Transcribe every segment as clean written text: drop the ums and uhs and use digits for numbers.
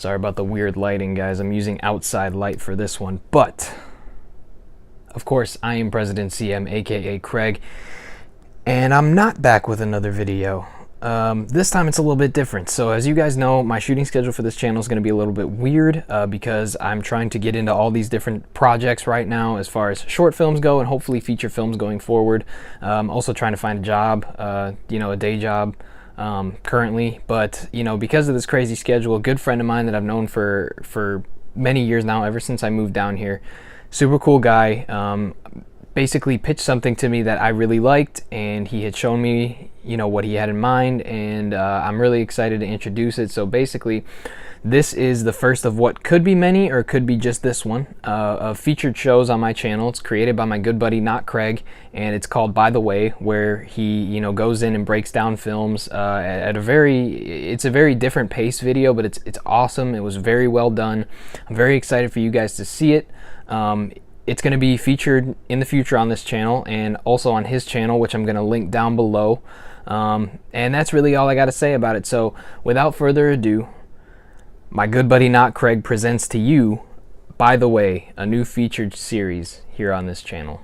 Sorry about the weird lighting, guys. I'm using outside light for this one. But, of course, I am President CM, aka Craig. And I'm not back with another video. This time it's a little bit different. So as you guys know, my shooting schedule for this channel is going to be a little bit weird because I'm trying to get into all these different projects right now as far as short films go and hopefully feature films going forward. Also trying to find a job, a day job currently. But, because of this crazy schedule, a good friend of mine that I've known for many years now, ever since I moved down here, super cool guy, basically pitched something to me that I really liked, and he had shown me what he had in mind, and I'm really excited to introduce it. So basically this is the first of what could be many, or could be just this one, of featured shows on my channel. It's created by my good buddy Not Craig, and it's called By the Way, where he goes in and breaks down films at a very different pace video, but it's awesome. It was very well done. I'm very excited for you guys to see it. It's going to be featured in the future on this channel and also on his channel, which I'm going to link down below. And that's really all I got to say about it. So without further ado, my good buddy Not Craig presents to you, By the Way, a new featured series here on this channel.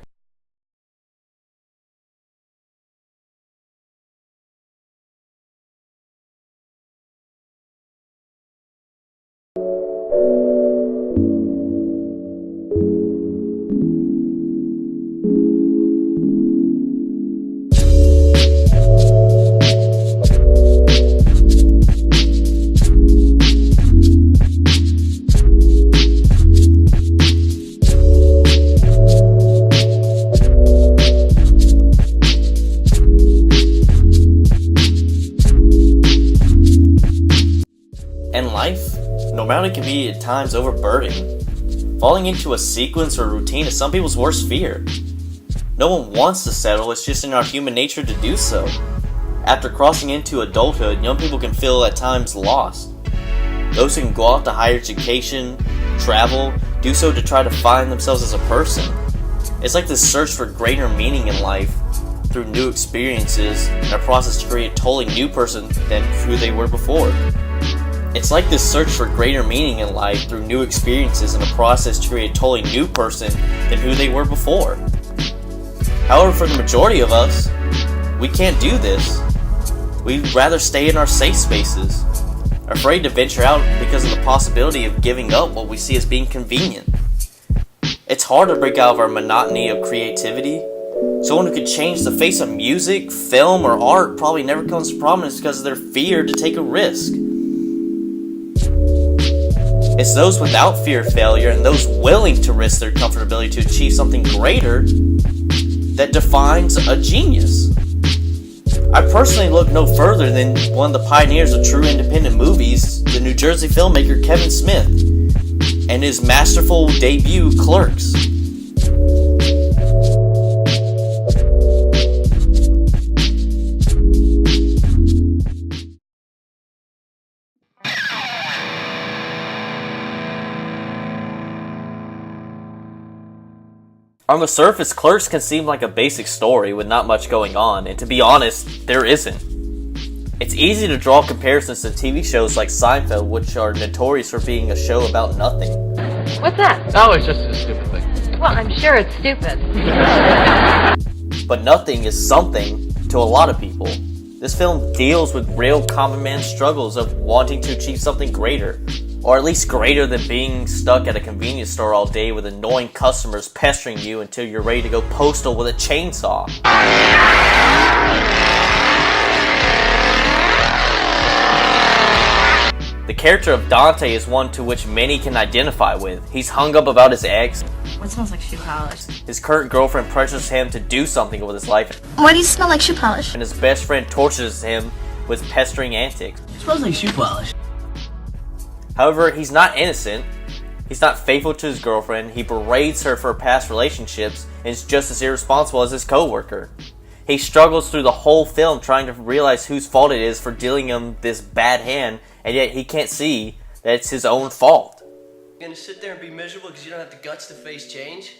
In life, normality can be at times overburdening. Falling into a sequence or routine is some people's worst fear. No one wants to settle, it's just in our human nature to do so. After crossing into adulthood, young people can feel at times lost. Those who can go out to higher education, travel, do so to try to find themselves as a person. It's like this search for greater meaning in life through new experiences and a process to create a totally new person than who they were before. It's like this search for greater meaning in life through new experiences and a process to create a totally new person than who they were before. However, for the majority of us, we can't do this. We'd rather stay in our safe spaces, afraid to venture out because of the possibility of giving up what we see as being convenient. It's hard to break out of our monotony of creativity. Someone who could change the face of music, film, or art probably never comes to prominence because of their fear to take a risk. It's those without fear of failure and those willing to risk their comfortability to achieve something greater that defines a genius. I personally look no further than one of the pioneers of true independent movies, the New Jersey filmmaker Kevin Smith, and his masterful debut, Clerks. On the surface, Clerks can seem like a basic story with not much going on, and to be honest, there isn't. It's easy to draw comparisons to TV shows like Seinfeld, which are notorious for being a show about nothing. What's that? Oh, it's just a stupid thing. Well, I'm sure it's stupid. But nothing is something to a lot of people. This film deals with real common man struggles of wanting to achieve something greater. Or at least greater than being stuck at a convenience store all day with annoying customers pestering you until you're ready to go postal with a chainsaw. The character of Dante is one to which many can identify with. He's hung up about his ex. What smells like shoe polish? His current girlfriend pressures him to do something with his life. Why do you smell like shoe polish? And his best friend tortures him with pestering antics. It smells like shoe polish. However, he's not innocent. He's not faithful to his girlfriend. He berates her for past relationships and is just as irresponsible as his co-worker. He struggles through the whole film trying to realize whose fault it is for dealing him this bad hand, and yet he can't see that it's his own fault. You're gonna sit there and be miserable because you don't have the guts to face change?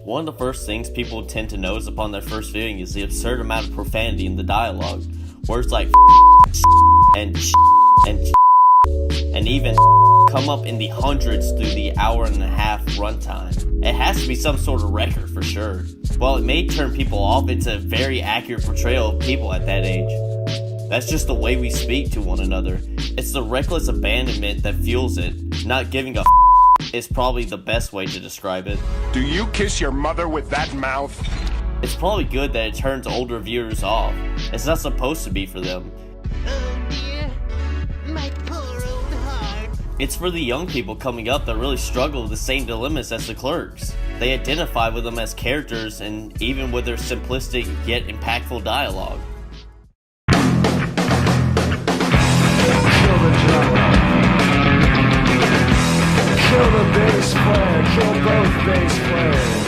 One of the first things people tend to notice upon their first viewing is the absurd amount of profanity in the dialogue. Words like and and even come up in the hundreds through the hour-and-a-half runtime. It has to be some sort of record for sure. While it may turn people off, it's a very accurate portrayal of people at that age. That's just the way we speak to one another. It's the reckless abandonment that fuels it. Not giving a is probably the best way to describe it. Do you kiss your mother with that mouth? It's probably good that it turns older viewers off. It's not supposed to be for them. Oh dear, my poor old heart. It's for the young people coming up that really struggle with the same dilemmas as the Clerks. They identify with them as characters and even with their simplistic yet impactful dialogue. Kill the drummer. Kill the bass player. Kill both bass players.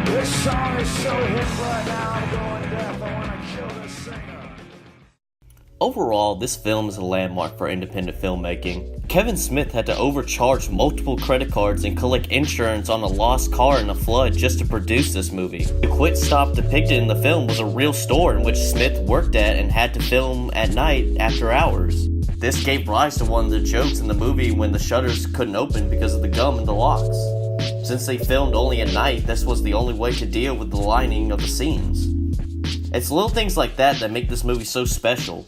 This song is so hip right now, I'm going deaf. I want to kill this singer. Overall, this film is a landmark for independent filmmaking. Kevin Smith had to overcharge multiple credit cards and collect insurance on a lost car in a flood just to produce this movie. The quick stop depicted in the film was a real store in which Smith worked at and had to film at night after hours. This gave rise to one of the jokes in the movie when the shutters couldn't open because of the gum in the locks. Since they filmed only at night, this was the only way to deal with the lighting of the scenes. It's little things like that that make this movie so special.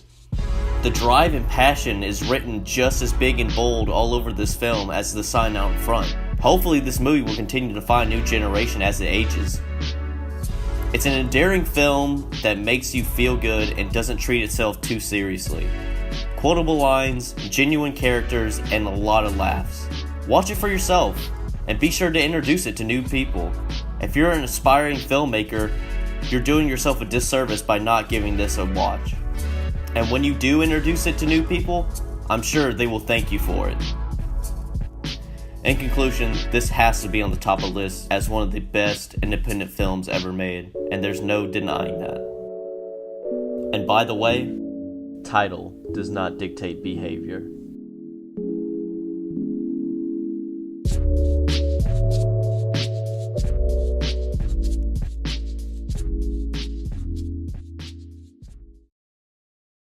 The drive and passion is written just as big and bold all over this film as the sign out in front. Hopefully this movie will continue to find a new generation as it ages. It's an endearing film that makes you feel good and doesn't treat itself too seriously. Quotable lines, genuine characters, and a lot of laughs. Watch it for yourself, and be sure to introduce it to new people. If you're an aspiring filmmaker, you're doing yourself a disservice by not giving this a watch. And when you do introduce it to new people, I'm sure they will thank you for it. In conclusion, this has to be on the top of the list as one of the best independent films ever made, and there's no denying that. And by the way, title does not dictate behavior.